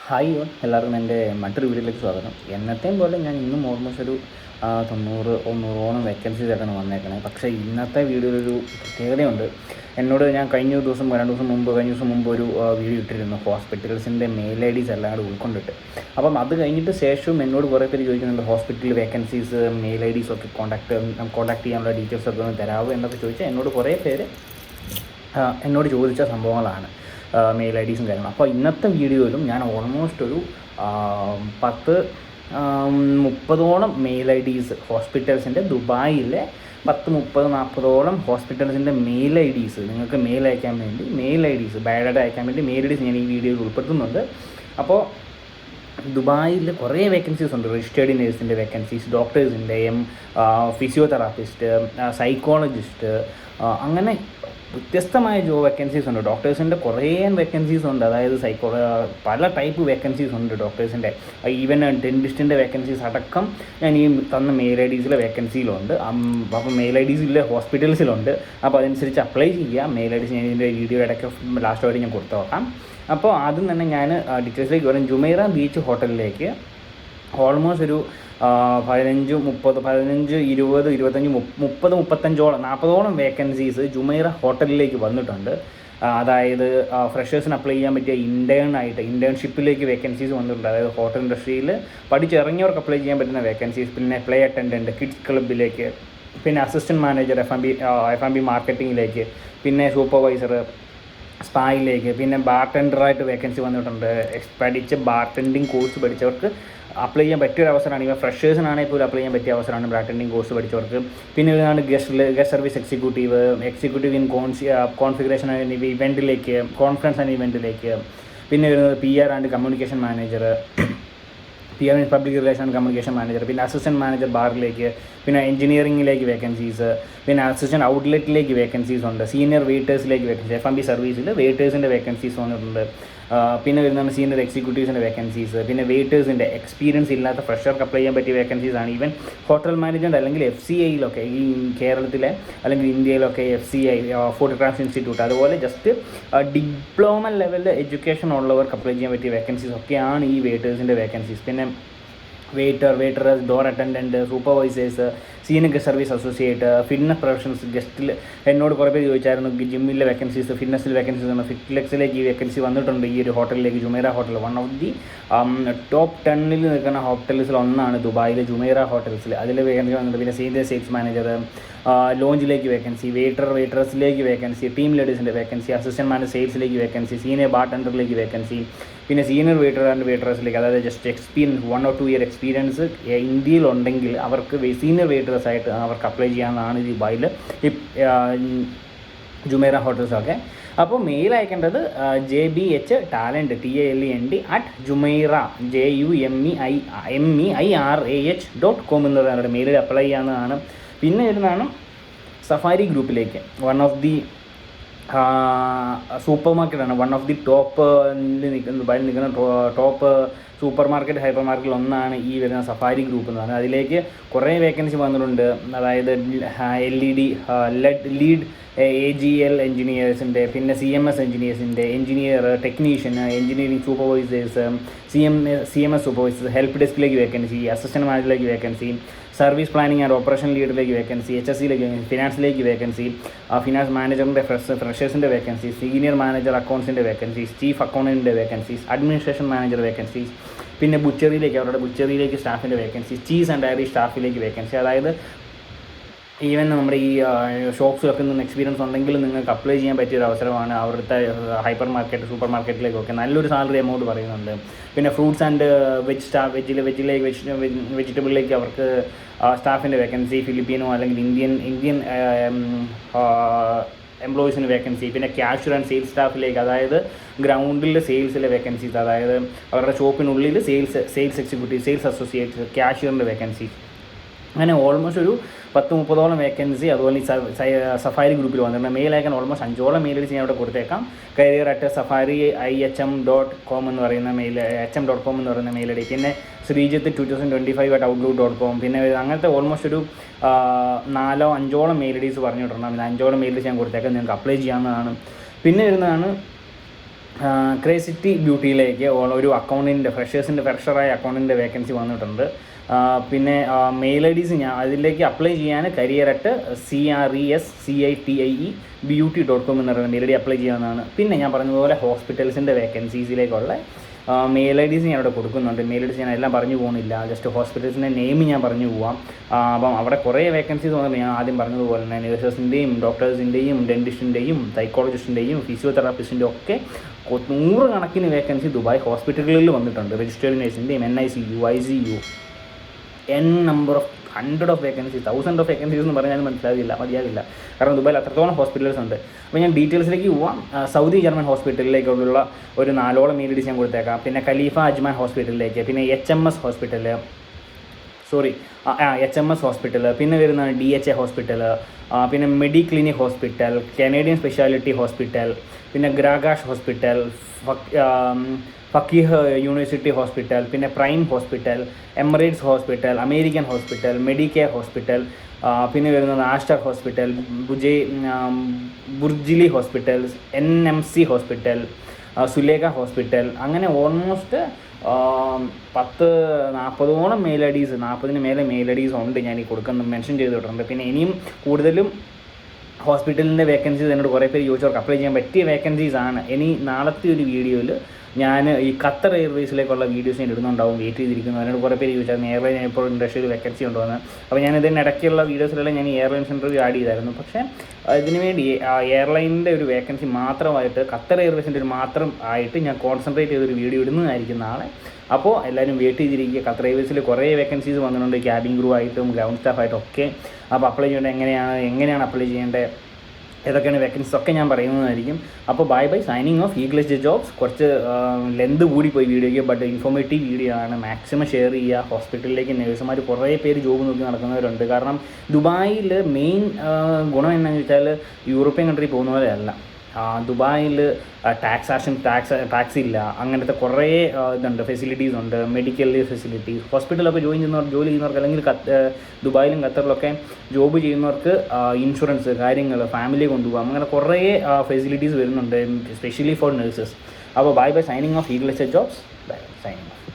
Hi all, എല്ലാവർക്കും എൻ്റെ മറ്റൊരു വീഡിയോയിലേക്ക് സ്വാഗതം. എന്നത്തെയും പോലെ ഞാൻ ഇന്നും ഓൾമോസ്റ്റ് ഒരു 90-100 വേക്കൻസീസ് ആയിട്ടാണ് വന്നേക്കണേ. പക്ഷേ ഇന്നത്തെ വീഡിയോയിലൊരു പ്രത്യേകതയുണ്ട്. എന്നോട് ഞാൻ കഴിഞ്ഞ ദിവസം മുമ്പ് ഒരു വീഡിയോ ഇട്ടിരുന്നു ഹോസ്പിറ്റൽസിൻ്റെ മെയിൽ ഐ ഡീസ് എല്ലാം കൂടെ ഉൾക്കൊണ്ടിട്ട്. അപ്പം അത് കഴിഞ്ഞിട്ട് ശേഷം എന്നോട് കുറേ പേര് ചോദിക്കുന്നുണ്ട്, hospital vacancies mail IDs ഒക്കെ കോൺടാക്ട് ചെയ്യാനുള്ള ഡീറ്റെയിൽസൊക്കെ ഒന്ന് തരാമോ എന്നൊക്കെ ചോദിച്ചാൽ എന്നോട് കുറേ പേര് എന്നോട് ചോദിച്ച സംഭവങ്ങളാണ് മെയിൽ ഐ ഡീസും കാര്യങ്ങളും. അപ്പോൾ ഇന്നത്തെ വീഡിയോയിലും ഞാൻ ഓൾമോസ്റ്റ് ഒരു 10-30 മെയിൽ ഐ ഡീസ് ഹോസ്പിറ്റൽസിൻ്റെ ദുബായിലെ 10-30-40 ഹോസ്പിറ്റൽസിൻ്റെ മെയിൽ ഐ ഡീസ് നിങ്ങൾക്ക് മെയിൽ അയക്കാൻ വേണ്ടി മെയിൽ ഐ ഡീസ് ബയോഡാറ്റ അയക്കാൻ വേണ്ടി മെയിൽ ഐ ഡീസ് ഞാൻ ഈ വീഡിയോയിൽ ഉൾപ്പെടുത്തുന്നുണ്ട്. അപ്പോൾ ദുബായിൽ കുറേ വേക്കൻസീസ് ഉണ്ട്. രജിസ്റ്റേർഡ് നേഴ്സിൻ്റെ വേക്കൻസീസ്, ഡോക്ടേഴ്സിൻ്റെ, ഫിസിയോതെറാപ്പിസ്റ്റ്, സൈക്കോളജിസ്റ്റ്, അങ്ങനെ വ്യത്യസ്തമായ ജോബ് വേക്കൻസീസ് ഉണ്ട്. ഡോക്ടേഴ്സിൻ്റെ കുറേ വേക്കൻസീസ് ഉണ്ട്. അതായത് പല ടൈപ്പ് വേക്കൻസീസ് ഉണ്ട് ഡോക്ടേഴ്സിൻ്റെ. ഈവൻ ഡെൻറ്റിസ്റ്റിൻ്റെ വേക്കൻസീസ് അടക്കം ഞാൻ ഈ തന്ന മെയിൽ ഐ ഡീസിലെ വേക്കൻസിയിലുണ്ട്. അപ്പോൾ മെയിൽ ഐ ഡീസിലെ ഹോസ്പിറ്റൽസിലുണ്ട്. അപ്പോൾ അതനുസരിച്ച് അപ്ലൈ ചെയ്യുക. മെയിൽ ഐ ഡീസ് ഞാൻ ഇതിൻ്റെ വീഡിയോ ഇടയ്ക്ക് ലാസ്റ്റ് വരെ ഞാൻ കൊടുത്തു നോക്കാം. അപ്പോൾ ആദ്യം തന്നെ ഞാൻ ഡീറ്റെയിൽസിലേക്ക് വരാം. ജുമൈറ ബീച്ച് ഹോട്ടലിലേക്ക് ഓൾമോസ്റ്റ് ഒരു 15, 30, 15, 20, 25, 30, 35, 40 വേക്കൻസീസ് ജുമൈറ ഹോട്ടലിലേക്ക് വന്നിട്ടുണ്ട്. അതായത് ഫ്രഷേഴ്സിന് അപ്ലൈ ചെയ്യാൻ പറ്റിയ ഇൻറ്റേൺഷിപ്പിലേക്ക് വേക്കൻസീസ് വന്നിട്ടുണ്ട്. അതായത് ഹോട്ടൽ ഇൻഡസ്ട്രിയിൽ പഠിച്ചിറങ്ങിയവർക്ക് അപ്ലൈ ചെയ്യാൻ പറ്റുന്ന വേക്കൻസീസ്, പിന്നെ പ്ലേ അറ്റൻഡൻറ്റ്, കിഡ്സ് ക്ലബിലേക്ക്, പിന്നെ അസിസ്റ്റൻറ്റ് മാനേജർ F&B മാർക്കറ്റിങ്ങിലേക്ക്, പിന്നെ സൂപ്പർവൈസർ സ്പായിലേക്ക്, പിന്നെ ബാർടെൻഡറായിട്ട് വേക്കൻസി വന്നിട്ടുണ്ട്. പഠിച്ച് ബാർടെൻഡിങ് കോഴ്സ് പഠിച്ചവർക്ക് അപ്ലൈ ചെയ്യാൻ പറ്റിയൊരു അവസരമാണ്. ഇവ ഫ്രഷേഴ്സിനാണെങ്കിൽ പോലും അപ്ലൈ ചെയ്യാൻ പറ്റിയ അവസരമാണ് ബാർടെൻഡിങ് കോഴ്സ് പഠിച്ചവർക്ക്. പിന്നെ ഇതാണ് guest service executive in configuration and ഇവൻറ്റിലേക്ക്, കോൺഫറൻസ് ആൻഡ് ഇവൻറ്റിലേക്ക്. പിന്നെ വരുന്നത് PR and communication manager, PR and public relation and communication manager, പിന്നെ അസിസ്റ്റൻറ്റ് മാനേജർ ബാറിലേക്ക്, പിന്നെ എഞ്ചിനീയറിംഗിലേക്ക് വേക്കൻസീസ്, പിന്നെ അസിസ്റ്റൻറ്റ് ഔട്ട്ലെറ്റിലേക്ക് വേക്കൻസീസ് ഉണ്ട്. സീനിയർ വെയിറ്റേഴ്സിലേക്ക് വേക്കൻസി, F&B സർവീസിൽ വെയിറ്റേഴ്സിൻ്റെ വേക്കൻസീസ് വന്നിട്ടുണ്ട്. പിന്നെ വരുന്നതാണ് സീനിയർ എക്സിക്യൂട്ടീവ്സിൻ്റെ വേക്കൻസീസ്. പിന്നെ വെയിറ്റേഴ്സിൻ്റെ എക്സ്പീരിയൻസ് ഇല്ലാത്ത ഫ്രഷർക്ക് അപ്ലൈ ചെയ്യാൻ പറ്റിയ വേക്കൻസീസാണ്. ഈവൻ ഹോട്ടൽ മാനേജ്മെൻറ്റ് അല്ലെങ്കിൽ FCIയിലൊക്കെ, ഈ കേരളത്തിലെ അല്ലെങ്കിൽ ഇന്ത്യയിലൊക്കെ FCI ഫുഡ് ക്രാഫ്റ്റ് ഇൻസ്റ്റിറ്റ്യൂട്ട്, അതുപോലെ ജസ്റ്റ് ഡിപ്ലോമ ലെവലിൽ എഡ്യൂക്കേഷൻ ഉള്ളവർക്ക് അപ്ലൈ ചെയ്യാൻ പറ്റിയ വേക്കൻസീസ് ഒക്കെയാണ് ഈ വെയിറ്റേഴ്സിൻ്റെ വേക്കൻസീസ്. പിന്നെ waiters, door attendant, supervisors, senior service associate, fitness professionals. ഗസ്റ്റിൽ എന്നോട് കുറേ പേര് ചോദിച്ചായിരുന്നു ജിമ്മിലെ വേക്കൻസീസ്, ഫിറ്റ്നസ്സിൽ വേക്കൻസീസ് ആണ്. ഫിറ്റ്ലെക്സിലേക്ക് ഈ വേക്കൻസി വന്നിട്ടുണ്ട് ഈ ഒരു ഹോട്ടലിലേക്ക്, Jumeirah hotel. One of the top 10 നിൽക്കുന്ന ഹോട്ടൽസിൽ ഒന്നാണ് ദുബായിലെ ജുമൈറ ഹോട്ടൽസിൽ. അതിൽ വേക്കൻസി വന്നിട്ടുണ്ട്. പിന്നെ സീനിയർ സെയിൽസ് മാനേജർ, ലോഞ്ചിലേക്ക് വേക്കൻസി, വെയിറ്റേഴ്സിലേക്ക് വേക്കൻസി, ടീം ലീഡേഴ്സിൻ്റെ വേക്കൻസി, അസിസ്റ്റൻറ്റ് മാനേജർ സെയിൽസിലേക്ക് വേക്കൻസി, സീനിയർ ബാർടെൻഡറിലേക്ക് വേക്കൻസി, പിന്നെ സീനിയർ വെയിറ്റർ ആൻഡ് വെയിറ്റേഴ്സിലേക്ക്, അതായത് just experience 1 or 2 year experience ഇന്ത്യയിലുണ്ടെങ്കിൽ അവർക്ക് സീനിയർ വെയിറ്റേഴ്സായിട്ട് അവർക്ക് അപ്ലൈ ചെയ്യാവുന്നതാണ് ഈ ദുബായിൽ ഈ ജുമൈറ ഹോട്ടൽസൊക്കെ. അപ്പോൾ mail അയക്കേണ്ടത് JBH talent TALENT jumeirah.com എന്ന് പറയുന്നത് മെയിലിൽ അപ്ലൈ ചെയ്യാവുന്നതാണ്. പിന്നെ വരുന്നതാണ് സഫാരി ഗ്രൂപ്പിലേക്ക്. വൺ ഓഫ് ദി സൂപ്പർ മാർക്കറ്റാണ്, വൺ ഓഫ് ദി ദുബായിൽ നിൽക്കുന്ന ടോപ്പ് സൂപ്പർ മാർക്കറ്റ്, ഹൈപ്പർ മാർക്കറ്റിൽ ഒന്നാണ് ഈ വരുന്ന സഫാരി ഗ്രൂപ്പ് എന്ന് പറയുന്നത്. അതിലേക്ക് കുറേ വേക്കൻസി വന്നിട്ടുണ്ട്. അതായത് ലീഡ് AGL എഞ്ചിനീയേഴ്സിൻ്റെ, പിന്നെ CMS എഞ്ചിനീയേഴ്സിൻ്റെ, engineer, technician, engineering supervisors, CMS supervisors, help ഡെസ്കിലേക്ക് വേക്കൻസി, അസിസ്റ്റൻറ്റ് മാനേജറിലേക്ക് vacancy, service planning and operation ലീഡറിലേക്ക് വേക്കൻസി, HSCയിലേക്ക് വേക്കൻസി, ഫിനാൻസിലേക്ക് വേക്കൻസി, ഫിനാൻസ് മാനേജറിൻ്റെ ഫ്രഷേഴ്സിൻ്റെ വേക്കൻസീസ്, സീനിയർ മാനേജർ അക്കൗണ്ട്സിൻ്റെ വേക്കൻസീസ്, ചീഫ് അക്കൗണ്ടൻറ്റിൻ്റെ വേക്കൻസീസ്, അഡ്മിനിസ്ട്രേഷൻ മാനേജർ വേക്കൻസീസ്, പിന്നെ അവരുടെ ബുച്ചറിയിലേക്ക് സ്റ്റാഫിൻ്റെ വേക്കൻസി, ചീസ് ആൻഡ് ഡയറി സ്റ്റാഫിലേക്ക് വേക്കൻസി. അതായത് ഈവൻ നമ്മുടെ ഈ ഷോപ്സിലൊക്കെ നിന്ന് എക്സ്പീരിയൻസ് ഉണ്ടെങ്കിൽ നിങ്ങൾക്ക് അപ്ലൈ ചെയ്യാൻ പറ്റിയൊരു അവസരമാണ്. അവിടുത്തെ ഹൈപ്പർ മാർക്കറ്റ്, സൂപ്പർ മാർക്കറ്റിലേക്കൊക്കെ നല്ലൊരു സാലറി എമൗണ്ട് പറയുന്നുണ്ട്. പിന്നെ ഫ്രൂട്ട്സ് ആൻഡ് വെജിറ്റബിളിലേക്ക് അവർക്ക് സ്റ്റാഫിൻ്റെ വേക്കൻസി, ഫിലിപ്പീനോ അല്ലെങ്കിൽ ഇന്ത്യൻ എംപ്ലോയീസിന് വേക്കൻസി, പിന്നെ ക്യാഷ്യർ ആൻഡ് സെയിൽസ് സ്റ്റാഫിലേക്ക്, അതായത് ഗ്രൗണ്ടിൽ സെയിൽസിലെ വേക്കൻസീസ്, അതായത് അവരുടെ ഷോപ്പിനുള്ളിൽ സെയിൽസ് എക്സിക്യൂട്ടീവ്, സെയിൽസ് അസോസിയേറ്റ്സ്, ക്യാഷ്യറിൻ്റെ വേക്കൻസി. അങ്ങനെ ഓൾമോസ്റ്റ് ഒരു 10-30 വേക്കൻസി അതുപോലെ ഈ സഫാരി ഗ്രൂപ്പിൽ വന്നിട്ടുണ്ട്. മെയിൽ അയക്കാൻ ഓൾമോസ്റ്റ് 5 മെയിൽ ഞാൻ അവിടെ കൊടുത്തേക്കാം. career@safari.com എന്ന് പറയുന്ന HM.com എന്ന് പറയുന്ന മെയിൽ ഐ ഡി, പിന്നെ ശ്രീജിത്ത് 2025@outlook.com, പിന്നെ അങ്ങനത്തെ ഓൾമോസ്റ്റ് ഒരു 4-5 മെയിൽ ഐ ഡീസ് പറഞ്ഞിട്ടുണ്ട്. 5 മെയിൽ ഐ ഡീസ് ഞാൻ കൊടുത്തേക്കാം, നിങ്ങൾക്ക് അപ്ലൈ ചെയ്യാവുന്നതാണ്. പിന്നെ വരുന്നതാണ് ക്രേസിറ്റി ബ്യൂട്ടിയിലേക്ക് ഒരു അക്കൗണ്ടിൻ്റെ ഫ്രഷറായ അക്കൗണ്ടിൻ്റെ വേക്കൻസി വന്നിട്ടുണ്ട്. പിന്നെ മെയിൽ ഐ ഡീസ് അതിലേക്ക് അപ്ലൈ ചെയ്യാൻ career@CRESCITIEBeauty.com എന്ന് പറയുന്ന മെയിൽ ഐ ഡി അപ്ലൈ ചെയ്യാവുന്നതാണ്. പിന്നെ ഞാൻ പറഞ്ഞതുപോലെ ഹോസ്പിറ്റൽസിൻ്റെ വേക്കൻസീസിലേക്കുള്ള മെയിൽ ഐ ഡീസ് ഞാനിവിടെ കൊടുക്കുന്നുണ്ട്. മെയിൽ ഐ ഡീസ് ഞാൻ എല്ലാം പറഞ്ഞു പോകുന്നില്ല, ജസ്റ്റ് ഹോസ്പിറ്റൽസിൻ്റെ നെയിം ഞാൻ പറഞ്ഞു പോവാം. അപ്പം അവിടെ കുറേ വേക്കൻസീസ് വന്നിട്ട് ഞാൻ ആദ്യം പറഞ്ഞതുപോലെ തന്നെ നേഴ്സസിൻ്റെയും ഡോക്ടേഴ്സിൻ്റെയും ഡെൻറ്റിസ്റ്റിൻ്റെയും സൈക്കോളജിസ്റ്റിൻ്റെയും ഫിസിയോതെറാപ്പിസ്റ്റിൻ്റെ ഒക്കെ 100 കണക്കിന് വേക്കൻസി ദുബായ് ഹോസ്പിറ്റലുകളിൽ വന്നിട്ടുണ്ട്. രജിസ്റ്റേർഡ് നേഴ്സിൻ്റെയും NICU, ICU, number of 100 of vacancies, 1000 of vacancies എന്ന് പറഞ്ഞാൽ മതിയാകില്ല. കാരണം ദുബായിൽ അത്രത്തോളം ഹോസ്പിറ്റൽസ് ഉണ്ട്. അപ്പോൾ ഞാൻ ഡീറ്റെയിൽസിലേക്ക് പോവാം. സൗദി ജർമ്മൻ ഹോസ്പിറ്റലിലേക്കുള്ള ഒരു 4 മെയിൽ ഐ ഡീസ് ഞാൻ കൊടുത്തേക്കാം. പിന്നെ ഖലീഫ അജ്മാൻ ഹോസ്പിറ്റലിലേക്ക്, പിന്നെ HMS ഹോസ്പിറ്റൽ, പിന്നെ വരുന്നതാണ് DHA ഹോസ്പിറ്റൽ, പിന്നെ Mediclinic hospital, Canadian speciality hospital, പിന്നെ ഗ്രാഗാഷ് ഹോസ്പിറ്റൽ, ഫക്കീഹ് യൂണിവേഴ്സിറ്റി ഹോസ്പിറ്റൽ, പിന്നെ Prime hospital, Emirates hospital, American hospital, Medicare hospital, പിന്നെ വരുന്നത് Aster hospital, Burjeel hospital, NMC hospital, Sulekha hospital. അങ്ങനെ ഓൾമോസ്റ്റ് 40-40ഓളം മെയിൽ ഐ ഡീസ്, 40-ന് മേലെ മെയിൽ ഐ ഡീസ് ഉണ്ട് ഞാൻ ഈ മെൻഷൻ ചെയ്തിട്ടുണ്ട്. പിന്നെ ഇനിയും കൂടുതലും ഹോസ്പിറ്റലിൻ്റെ വേക്കൻസീസ് എന്നോട് കുറേ പേര് ചോദിച്ചവർക്ക് അപ്ലൈ ചെയ്യാൻ പറ്റിയ വേക്കൻസീസാണ്. ഇനി നാളത്തെ ഒരു വീഡിയോയിൽ ഞാൻ ഈ ഖത്തർ എയർവേസിലേക്കുള്ള വീഡിയോസ് ഞാൻ ഇടുന്നുണ്ടാവും, വെയിറ്റ് ചെയ്തിരിക്കുന്നു. അതിനോട് കുറേ പേര് ചോദിച്ചായിരുന്നു എയർലൈൻ ഇപ്പോൾ ഇൻഡസ്ട്രിയിൽ വേക്കൻസി ഉണ്ടോയെന്ന്. അപ്പോൾ ഞാൻ ഇതിന് ഇടയ്ക്കുള്ള വീഡിയോസിലെല്ലാം ഞാൻ എയർലൈൻസ് ഇൻ്റർവ്യൂ ആഡ് ചെയ്തായിരുന്നു. പക്ഷേ ഇതിന് വേണ്ടി എയർലൈനിൻ്റെ ഒരു വേക്കൻസി മാത്രമായിട്ട്, ഖത്തർ എയർവേസിൻ്റെ ഒരു മാത്രം ആയിട്ട് ഞാൻ കോൺസെൻട്രേറ്റ് ചെയ്തൊരു വീഡിയോ ഇടുന്നതായിരിക്കും നാളെ. അപ്പോൾ എല്ലാവരും വെയിറ്റ് ചെയ്തിരിക്കുക. ഖത്തർ എയർവേസിൽ കുറേ വേക്കൻസീസ് വന്നിട്ടുണ്ട്, ക്യാബിൻ ക്രൂ ആയിട്ടും ഗ്രൗണ്ട് സ്റ്റാഫായിട്ടും ഒക്കെ. അപ്പോൾ അപ്ലൈ ചെയ്യേണ്ടത് എങ്ങനെയാണ് അപ്ലൈ ചെയ്യേണ്ടത്, ഏതൊക്കെയാണ് വേക്കൻസീസ് ഒക്കെ ഞാൻ പറയുന്നതായിരിക്കും. അപ്പോൾ bye signing off. English jobs. കുറച്ച് ലെന്ത് കൂടി പോയി വീഡിയോയ്ക്ക്, ബട്ട് ഇൻഫോർമേറ്റീവ് വീഡിയോ ആണ്. മാക്സിമം ഷെയർ ചെയ്യുക. ഹോസ്പിറ്റലിലേക്ക് നേഴ്സുമാർ കുറേ പേര് ജോബ് നോക്കി നടക്കുന്നവരുണ്ട്. കാരണം ദുബായിൽ മെയിൻ ഗുണം എന്താണെന്ന് വെച്ചാൽ യൂറോപ്യൻ കൺട്രി പോകുന്ന പോലെ അല്ല. ദുബായിൽ ടാക്സ് ഇല്ല, അങ്ങനത്തെ കുറേ ഇതുണ്ട്, ഫെസിലിറ്റീസ് ഉണ്ട്, മെഡിക്കൽ ഫെസിലിറ്റീസ്. ഹോസ്പിറ്റലൊക്കെ ജോലി ചെയ്യുന്നവർക്ക് അല്ലെങ്കിൽ ദുബായിലും ഖത്തറിലൊക്കെ ജോബ് ചെയ്യുന്നവർക്ക് ഇൻഷുറൻസ് കാര്യങ്ങൾ, ഫാമിലി കൊണ്ടുപോകാം, അങ്ങനെ കുറേ ഫെസിലിറ്റീസ് വരുന്നുണ്ട്, എസ്പെഷ്യലി ഫോർ നഴ്സസ്. അപ്പോൾ bye signing off. English jobs. Bye signing of.